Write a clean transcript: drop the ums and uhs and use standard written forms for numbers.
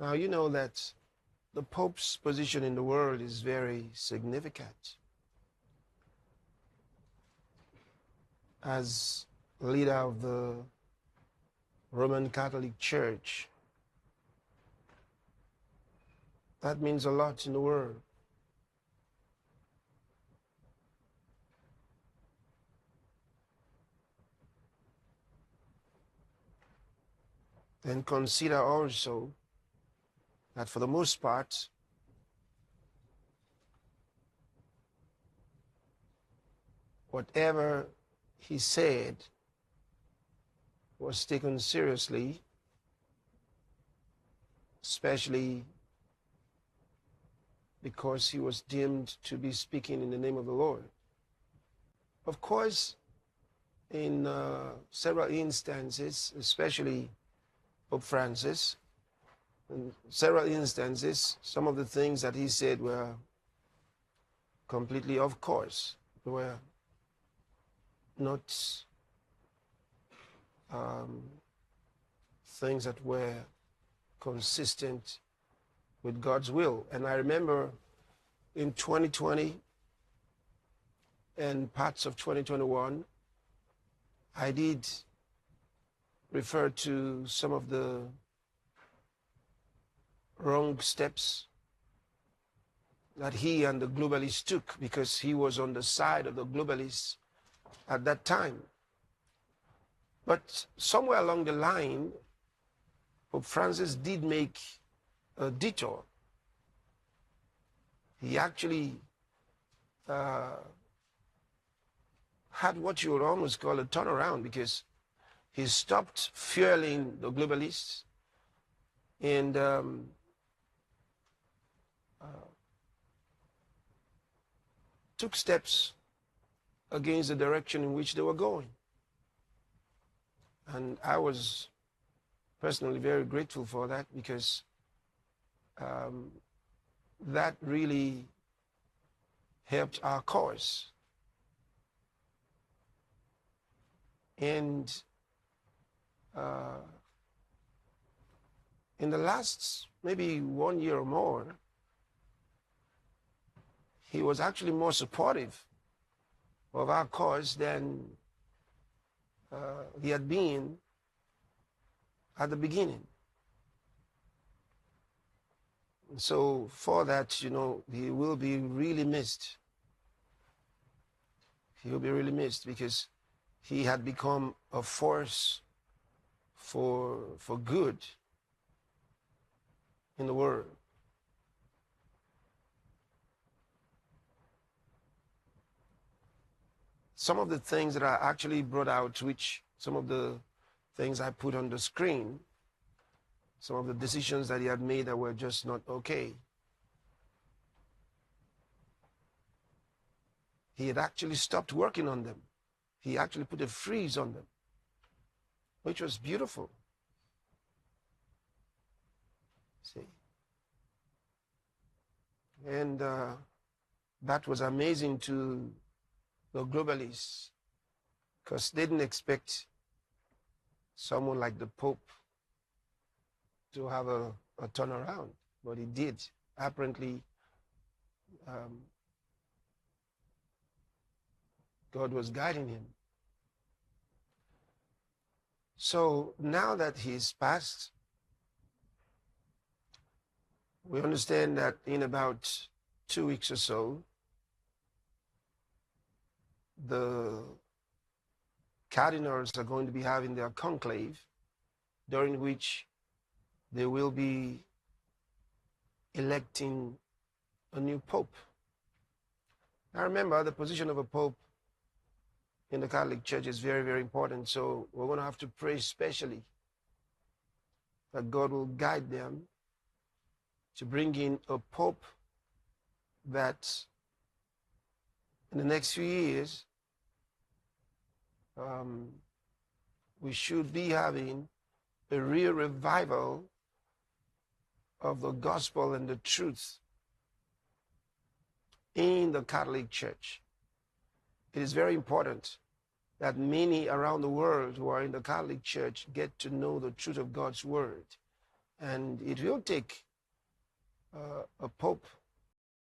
Now, you know that the Pope's position in the world is very significant. As leader of the Roman Catholic Church, that means a lot in the world. And consider also that for the most part, whatever he said was taken seriously, especially because he was deemed to be speaking in the name of the Lord. Of course, in several instances, especially Pope Francis, in several instances, some of the things that he said were completely off course. They were not things that were consistent with God's will. And I remember in 2020 and parts of 2021, I did refer to some of the wrong steps that he and the globalists took, because he was on the side of the globalists at that time. But somewhere along the line, Pope Francis did make a detour. He actually had what you would almost call a turnaround, because he stopped fueling the globalists and took steps against the direction in which they were going. And I was personally very grateful for that, because that really helped our cause. And in the last maybe 1 year or more, he was actually more supportive of our cause than he had been at the beginning. So for that, you know, he will be really missed. He will be really missed, because he had become a force for good in the world. Some of the things that I actually brought out, which some of the things I put on the screen, some of the decisions that he had made that were just not okay. He had actually stopped working on them. He actually put a freeze on them, which was beautiful. See? And that was amazing to the globalists, because they didn't expect someone like the Pope to have a turnaround, but he did. Apparently, God was guiding him. So now that he's passed, we understand that in about 2 weeks or so, the cardinals are going to be having their conclave, during which they will be electing a new pope. Now remember, the position of a pope in the Catholic Church is very, very important. So we're going to have to pray specially that God will guide them to bring in a pope that in the next few years, we should be having a real revival of the gospel and the truth in the Catholic Church. It is very important that many around the world who are in the Catholic Church get to know the truth of God's word. And it will take a pope